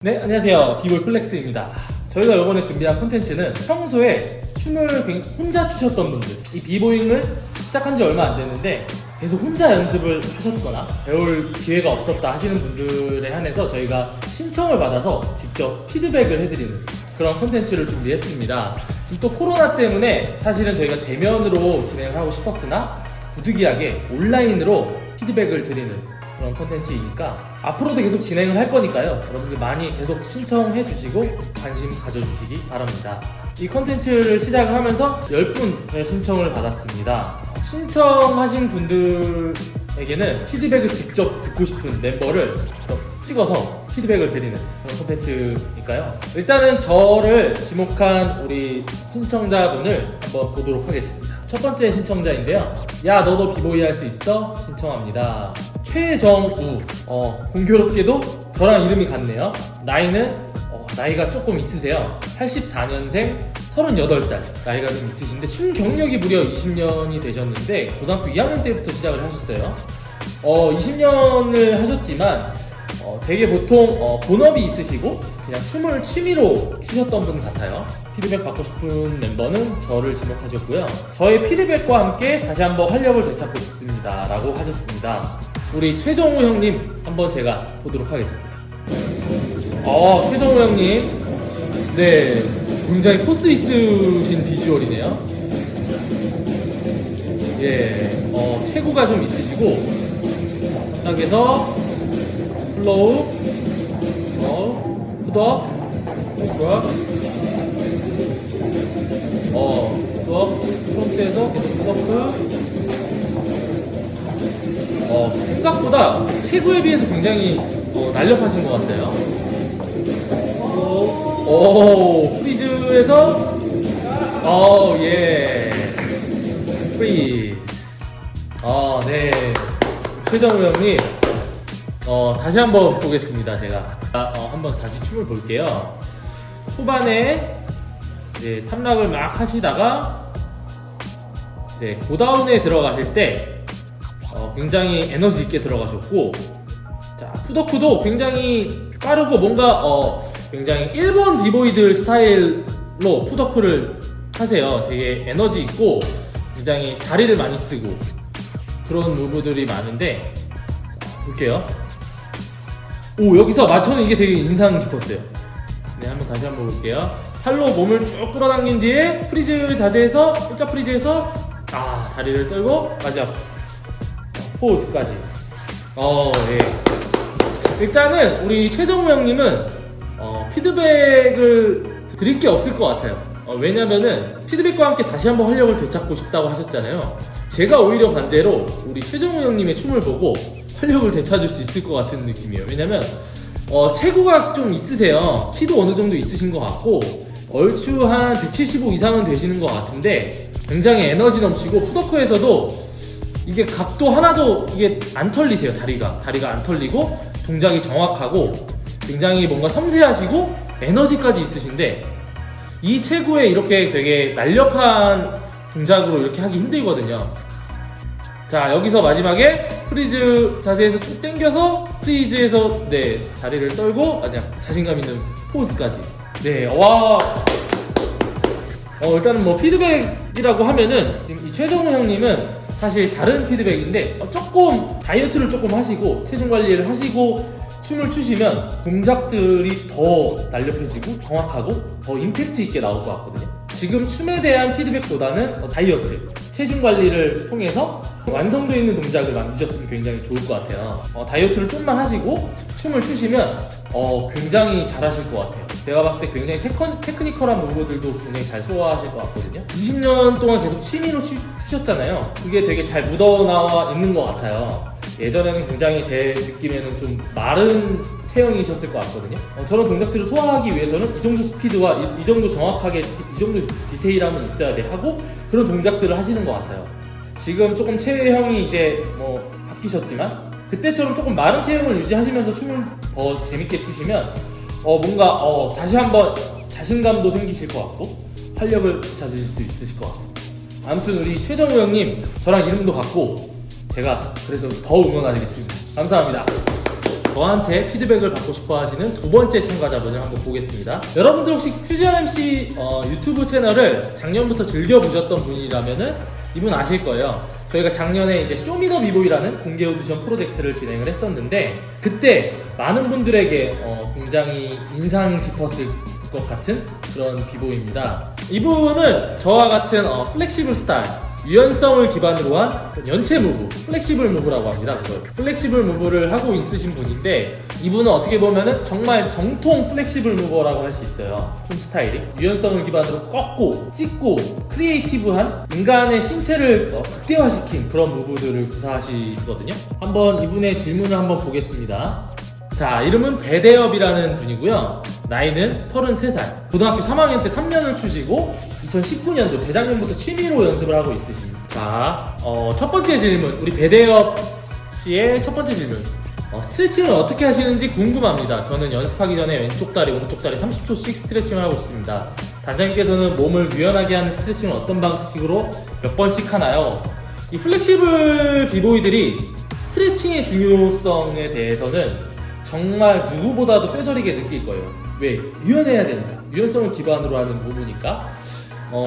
네, 안녕하세요. 비볼 플렉스입니다. 저희가 이번에 준비한 콘텐츠는 평소에 춤을 혼자 추셨던 분들, 이 비보잉을 시작한 지 얼마 안 됐는데 계속 혼자 연습을 하셨거나 배울 기회가 없었다 하시는 분들에 한해서 저희가 신청을 받아서 직접 피드백을 해드리는 그런 콘텐츠를 준비했습니다. 지금 또 코로나 때문에 사실은 저희가 대면으로 진행을 하고 싶었으나 부득이하게 온라인으로 피드백을 드리는 그런 콘텐츠이니까 앞으로도 계속 진행을 할 거니까요. 여러분들 많이 계속 신청해 주시고 관심 가져주시기 바랍니다. 이 콘텐츠를 시작을 하면서 10분의 신청을 받았습니다. 신청하신 분들에게는 피드백을 직접 듣고 싶은 멤버를 찍어서 피드백을 드리는 그런 콘텐츠니까요. 일단은 저를 지목한 우리 신청자분을 한번 보도록 하겠습니다. 첫 번째 신청자인데요. 야, 너도 비보이 할 수 있어? 신청합니다. 최정우. 공교롭게도 저랑 이름이 같네요. 나이가 조금 있으세요. 84년생 38살. 나이가 좀 있으신데 춤 경력이 무려 20년이 되셨는데 고등학교 2학년 때부터 시작을 하셨어요. 20년을 하셨지만 되게 보통 본업이 있으시고 그냥 춤을 취미로 추셨던 분 같아요. 피드백 받고 싶은 멤버는 저를 지목하셨고요. 저의 피드백과 함께 다시 한번 활력을 되찾고 싶습니다 라고 하셨습니다. 우리 최정우 형님 한번 제가 보도록 하겠습니다. 최정우 형님, 네, 굉장히 포스 있으신 비주얼이네요. 예, 체구가 좀 있으시고 시작해서 플로우, 푸드업, 푸드업, 프론트에서 계속 푸드업. 생각보다 체구에 비해서 굉장히 날렵하신 것 같아요. 프리즈에서 예, 프리즈. 네, 최정우 형님, 다시 한번 보겠습니다. 제가 한번 다시 춤을 볼게요. 초반에 이제 탑락을 막 하시다가 이제 고다운에 들어가실 때 굉장히 에너지 있게 들어가셨고, 자, 푸더크도 굉장히 빠르고 뭔가 굉장히 일본 비보이들 스타일로 푸더크를 하세요. 되게 에너지 있고 굉장히 다리를 많이 쓰고 그런 무브들이 많은데, 자, 볼게요. 여기서 저는 이게 되게 인상 깊었어요. 네, 다시 한번 볼게요. 팔로 몸을 쭉 끌어당긴 뒤에 프리즈 자세에서, 일자 프리즈에서 다리를 떨고 마지막 포즈까지. 예. 일단은 우리 최정우 형님은 피드백을 드릴 게 없을 것 같아요. 왜냐면은 피드백과 함께 다시 한번 활력을 되찾고 싶다고 하셨잖아요. 제가 오히려 반대로 우리 최정우 형님의 춤을 보고 활력을 되찾을 수 있을 것 같은 느낌이에요. 왜냐면 체구가 좀 있으세요. 키도 어느 정도 있으신 것 같고 얼추 한 175 이상은 되시는 것 같은데 굉장히 에너지 넘치고 푸더크에서도 이게 각도 하나도 이게 안 털리세요. 다리가 안 털리고 동작이 정확하고 굉장히 뭔가 섬세하시고 에너지까지 있으신데 이 체구에 이렇게 되게 날렵한 동작으로 이렇게 하기 힘들거든요. 자, 여기서 마지막에 프리즈 자세에서 쭉 당겨서 프리즈에서 다리를 떨고 마지막 자신감 있는 포즈까지. 네, 일단은 뭐 피드백이라고 하면은 지금 이 최정우 형님은 사실 다른 피드백인데 조금 다이어트를 조금 하시고 체중 관리를 하시고 춤을 추시면 동작들이 더 날렵해지고 정확하고 더 임팩트 있게 나올 것 같거든요. 지금 춤에 대한 피드백보다는 다이어트, 체중 관리를 통해서 완성도 있는 동작을 만드셨으면 굉장히 좋을 것 같아요. 다이어트를 좀만 하시고 춤을 추시면 굉장히 잘하실 것 같아요. 제가 봤을 때 굉장히 테크니컬한 무브들도 굉장히 잘 소화하실 것 같거든요. 20년 동안 계속 취미로 추셨잖아요. 그게 되게 잘 묻어나와 있는 것 같아요. 예전에는 굉장히 제 느낌에는 좀 마른 체형이셨을 것 같거든요. 저런 동작들을 소화하기 위해서는 이 정도 스피드와 이 정도 정확하게 이 정도 디테일함은 있어야 돼 하고 그런 동작들을 하시는 것 같아요. 지금 조금 체형이 이제 바뀌셨지만 그때처럼 조금 마른 체형을 유지하시면서 춤을 더 재밌게 추시면 뭔가 다시 한번 자신감도 생기실 것 같고 활력을 찾으실 수 있으실 것 같습니다. 아무튼 우리 최정우 형님 저랑 이름도 같고 제가 그래서 더 응원하겠습니다. 감사합니다. 저한테 피드백을 받고 싶어 하시는 두 번째 참가자분을 한번 보겠습니다. 여러분들 혹시 퓨전 MC 유튜브 채널을 작년부터 즐겨보셨던 분이라면은 이분 아실 거예요. 저희가 작년에 이제 쇼미더 비보이라는 공개 오디션 프로젝트를 진행을 했었는데, 그때 많은 분들에게 굉장히 인상 깊었을 것 같은 그런 비보이입니다. 이분은 저와 같은 플렉시블 스타일, 유연성을 기반으로 한 연체 무브, 플렉시블 무브라고 합니다. 그걸 플렉시블 무브를 하고 있으신 분인데, 이분은 어떻게 보면은 정말 정통 플렉시블 무버라고 할 수 있어요. 춤 스타일이 유연성을 기반으로 꺾고 찢고 크리에이티브한 인간의 신체를 극대화시킨 그런 무브들을 구사하시거든요. 한번 이분의 질문을 한번 보겠습니다. 자, 이름은 배대엽이라는 분이고요. 나이는 33살. 고등학교 3학년 때 3년을 추시고 2019년도 재작년부터 취미로 연습을 하고 있으십니다. 자, 첫 번째 질문, 우리 배대엽 씨의 첫 번째 질문. 스트레칭을 어떻게 하시는지 궁금합니다. 저는 연습하기 전에 왼쪽 다리, 오른쪽 다리 30초씩 스트레칭을 하고 있습니다. 단장님께서는 몸을 유연하게 하는 스트레칭을 어떤 방식으로 몇 번씩 하나요? 이 플렉시블 비보이들이 스트레칭의 중요성에 대해서는 정말 누구보다도 뼈저리게 느낄 거예요. 왜? 유연해야 되니까. 유연성을 기반으로 하는 부분이니까.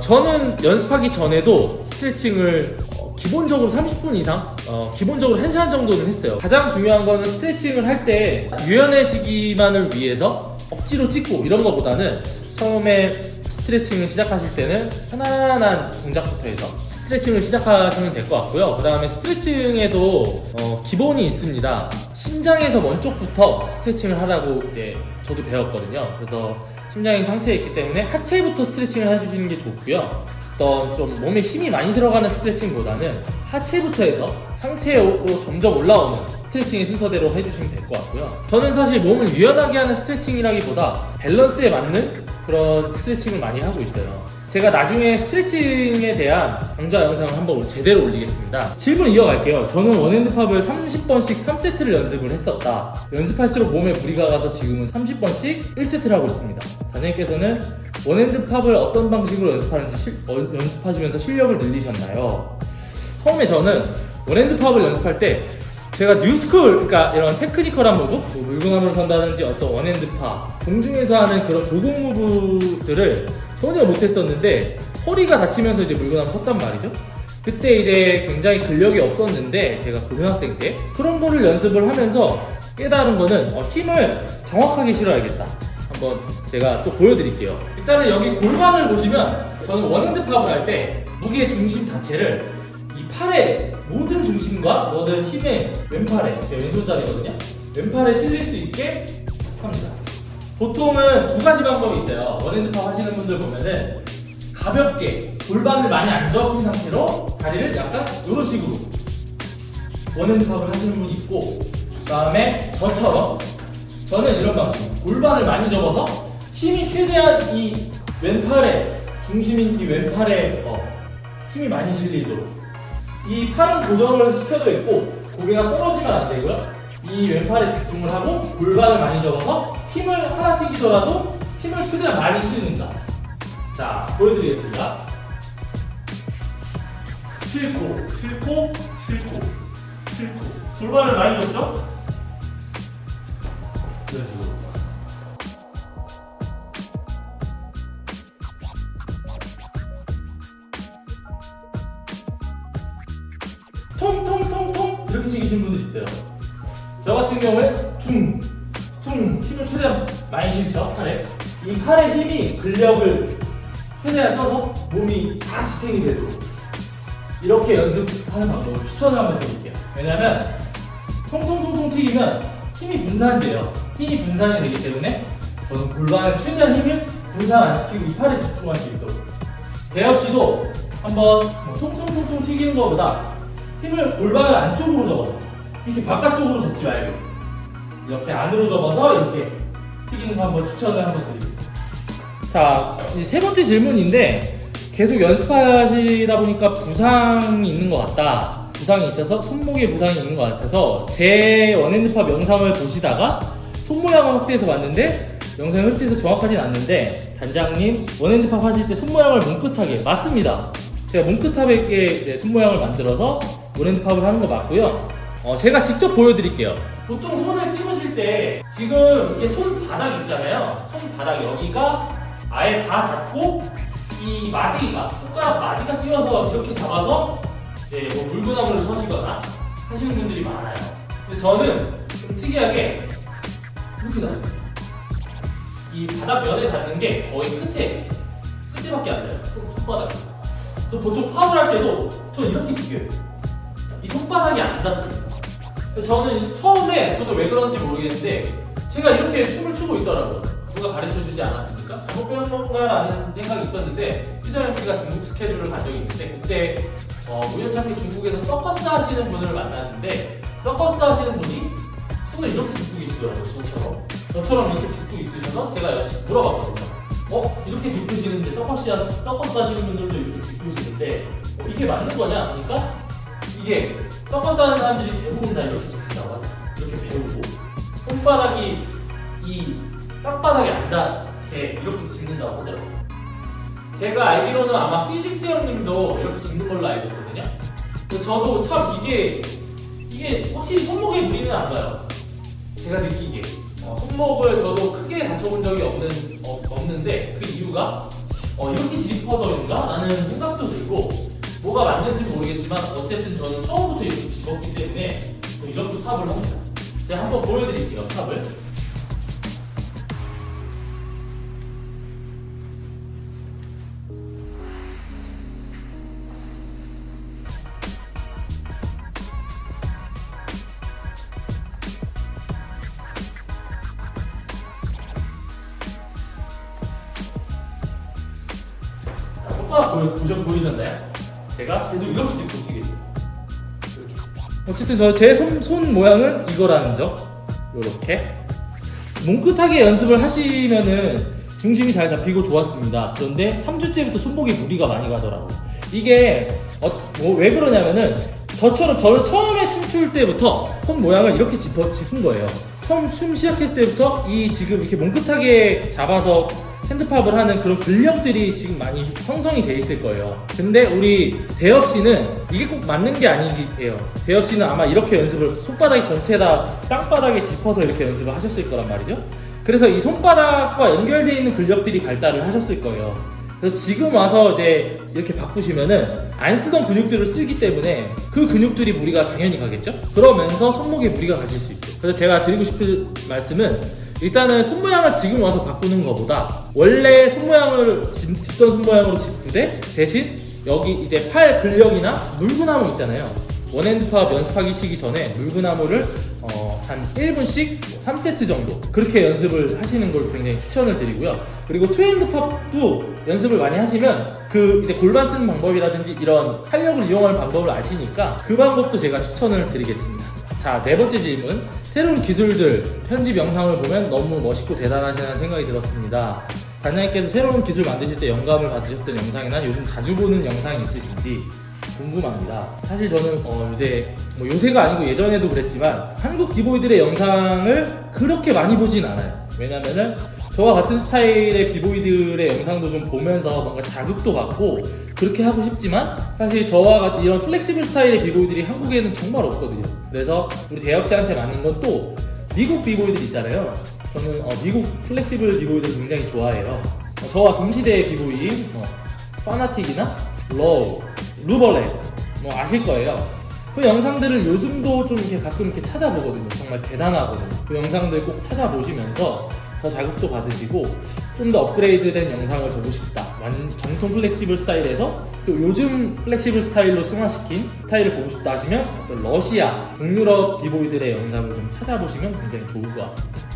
저는 연습하기 전에도 스트레칭을 기본적으로 30분 이상, 기본적으로 1시간 정도는 했어요. 가장 중요한 거는 스트레칭을 할 때 유연해지기만을 위해서 억지로 찢고 이런 거보다는 처음에 스트레칭을 시작하실 때는 편안한 동작부터 해서 스트레칭을 시작하시면 될 것 같고요. 그 다음에 스트레칭에도 기본이 있습니다. 심장에서 먼 쪽부터 스트레칭을 하라고 이제 저도 배웠거든요. 그래서 심장이 상체에 있기 때문에 하체부터 스트레칭을 해주시는 게 좋고요. 어떤 좀 몸에 힘이 많이 들어가는 스트레칭보다는 하체부터 해서 상체로 점점 올라오는 스트레칭의 순서대로 해주시면 될 것 같고요. 저는 사실 몸을 유연하게 하는 스트레칭이라기보다 밸런스에 맞는 그런 스트레칭을 많이 하고 있어요. 제가 나중에 스트레칭에 대한 강좌 영상을 한번 제대로 올리겠습니다. 질문 이어갈게요. 저는 원핸드팝을 30번씩 3세트를 연습을 했었다. 연습할수록 몸에 무리가 가서 지금은 30번씩 1세트를 하고 있습니다. 단장님께서는 원핸드팝을 어떤 방식으로 연습하시면서 실력을 늘리셨나요? 처음에 저는 원핸드팝을 연습할 때 제가 뉴스쿨, 그러니까 이런 테크니컬한 무브, 뭐 물구나무를 선다든지 어떤 원핸드팝, 공중에서 하는 그런 고공 무브들을 전혀 못했었는데 허리가 다치면서 이제 물구나무 섰단 말이죠. 그때 이제 굉장히 근력이 없었는데 제가 고등학생 때 그런 거를 연습을 하면서 깨달은 거는 힘을 정확하게 실어야겠다. 한번 제가 또 보여드릴게요. 일단은 여기 골반을 보시면 저는 원핸드팝을 할 때 무게의 중심 자체를 이 팔의 모든 중심과 모든 힘의 왼팔에, 제 왼손잡이거든요. 왼팔에 실릴 수 있게 합니다. 보통은 두 가지 방법이 있어요. 원핸드팝 하시는 분들 보면은 가볍게 골반을 많이 안 접은 상태로 다리를 약간 이런 식으로 원핸드팝을 하시는 분이 있고, 그 다음에 저처럼 저는 이런 방식, 골반을 많이 접어서 힘이 최대한 이 왼팔에 중심인 이 왼팔에 힘이 많이 실리도록 이 팔은 고정을 시켜져 있고 고개가 떨어지면 안 되고요. 이 왼팔에 집중을 하고 골반을 많이 접어서 힘을 하나 튀기더라도 힘을 최대한 많이 실는다. 자, 보여드리겠습니다. 싣고 골반을 많이 줬죠? 이런 식으로. 통통통통 이렇게 튀기신 분들 있어요. 저 같은 경우에 퉁 힘을 최대한 많이 실죠. 팔에. 이 팔의 힘이 근력을 최대한 써서 몸이 다 지탱이 되도록 이렇게 연습하는 방법을 추천을 한번 드릴게요. 왜냐면 통통통통 튀기면 힘이 분산돼요. 힘이 분산이 되기 때문에 저는 골반에 최대한 힘을 분산 안 시키고 이 팔에 집중할 수 있도록. 대엽씨도 한번 통통통통 튀기는 것보다 힘을 골반을 안쪽으로 접어서 이렇게 바깥쪽으로 접지 말고 이렇게 안으로 접어서 이렇게 튀기는 거 한번 추천을 한번 드리겠습니다. 자, 이제 세 번째 질문인데 계속 연습하시다 보니까 부상이 있는 것 같다. 부상이 있어서 손목에 부상이 있는 것 같아서 제 원핸드팝 영상을 보시다가 손 모양을 확대해서 봤는데 영상을 확대해서 정확하진 않는데 단장님 원핸드팝 하실 때 손 모양을 뭉끗하게 맞습니다. 제가 뭉끗하게 손 모양을 만들어서 원핸드팝을 하는 거 맞고요. 제가 직접 보여드릴게요. 보통 손을 찍으실 때 지금 이게 손바닥 있잖아요. 손바닥 여기가 아예 다 닿고 이 마디가 손가락 마디가 띄어서 이렇게 잡아서 이제 뭐 물구나무를 서시거나 하시는 분들이 많아요. 근데 저는 좀 특이하게 이렇게 닿습니다. 이 바닥 면에 닿는 게 거의 끝에밖에 안 돼요. 손바닥이. 그래서 보통 팝을 할 때도 저는 이렇게 튀겨요. 이 손바닥이 안 닿습니다. 저는 처음에 저도 왜 그런지 모르겠는데 제가 이렇게 춤을 추고 있더라고요. 누가 가르쳐주지 않았습니까? 잘못 배운 건가라는 생각이 있었는데 휘정 MC가 중국 스케줄을 간 적이 있는데 그때 우연찮게 중국에서 서커스 하시는 분을 만났는데 서커스 하시는 분이 손을 이렇게 짚고 계시더라고요. 저처럼 이렇게 짚고 있으셔서 제가 물어봤거든요. 이렇게 짚으시는데 서커스 하시는 분들도 이렇게 짚으시는데 이게 맞는 거냐? 그러니까 이게 서커스 하는 사람들이 대부분 다 이렇게 짚는다고 하죠. 이렇게 배우고 손바닥이 이 땅바닥에 안 닿게 이렇게 짚는다고 하더라고요. 제가 알기로는 아마 피직스 형님도 이렇게 짚는 걸로 알고 있거든요. 그래서 저도 참 이게 확실히 손목에 무리는 안 가요. 제가 느끼기에 손목을 저도 크게 다쳐본 적이 없는데 그 이유가 이렇게 짚어서인가? 라는 생각도 들고 뭐가 맞는지 모르겠지만 어쨌든 저는 처음부터 이렇게 짚었기 때문에 이렇게 팝을 합니다. 제가 한번 보여드릴게요. 팝을. 보이셨나요? 제가 계속 이렇게 짚고 뛰겠어요. 어쨌든 제 손 모양은 이거라는 점. 이렇게 뭉끗하게 연습을 하시면은 중심이 잘 잡히고 좋았습니다. 그런데 3주째부터 손목에 무리가 많이 가더라고요. 이게 왜 그러냐면은 저는 처음에 춤출 때부터 손 모양을 이렇게 짚은 거예요. 처음 춤 시작했을 때부터 지금 이렇게 뭉끗하게 잡아서 핸드팝을 하는 그런 근력들이 지금 많이 형성이 돼 있을 거예요. 근데 우리 대엽 씨는 이게 꼭 맞는 게 아니에요. 대엽 씨는 아마 이렇게 연습을 손바닥이 전체다 땅바닥에 짚어서 이렇게 연습을 하셨을 거란 말이죠. 그래서 이 손바닥과 연결되어 있는 근력들이 발달을 하셨을 거예요. 그래서 지금 와서 이제 이렇게 바꾸시면은 안 쓰던 근육들을 쓰기 때문에 그 근육들이 무리가 당연히 가겠죠? 그러면서 손목에 무리가 가실 수 있어요. 그래서 제가 드리고 싶은 말씀은 일단은 손 모양을 지금 와서 바꾸는 것보다 원래 손 모양을 짚던 손 모양으로 짚되 대신 여기 이제 팔 근력이나 물구나무 있잖아요. 원핸드팝 연습하기 시기 전에 물구나무를 한 1분씩 3세트 정도 그렇게 연습을 하시는 걸 굉장히 추천을 드리고요. 그리고 투핸드팝도 연습을 많이 하시면 그 이제 골반 쓰는 방법이라든지 이런 탄력을 이용하는 방법을 아시니까 그 방법도 제가 추천을 드리겠습니다. 자, 네 번째 질문. 새로운 기술들, 편집 영상을 보면 너무 멋있고 대단하시다는 생각이 들었습니다. 단장님께서 새로운 기술 만드실 때 영감을 받으셨던 영상이나 요즘 자주 보는 영상이 있으신지 궁금합니다. 사실 저는 요새가 아니고 예전에도 그랬지만 한국 비보이들의 영상을 그렇게 많이 보진 않아요. 왜냐면은 저와 같은 스타일의 비보이들의 영상도 좀 보면서 뭔가 자극도 받고 그렇게 하고 싶지만 사실 저와 같은 이런 플렉시블 스타일의 비보이들이 한국에는 정말 없거든요. 그래서 우리 대엽 씨한테 맞는 건 또 미국 비보이들 있잖아요. 저는 미국 플렉시블 비보이들 굉장히 좋아해요. 저와 동시대의 비보이인 파나틱이나 로우, 루버렛 아실 거예요. 그 영상들을 요즘도 좀 이렇게 가끔 이렇게 찾아보거든요. 정말 대단하거든요. 그 영상들 꼭 찾아보시면서 더 자극도 받으시고 좀 더 업그레이드된 영상을 보고 싶다. 정통 플렉시블 스타일에서 또 요즘 플렉시블 스타일로 승화시킨 스타일을 보고 싶다 하시면 어떤 러시아, 동유럽 비보이들의 영상을 좀 찾아보시면 굉장히 좋을 것 같습니다.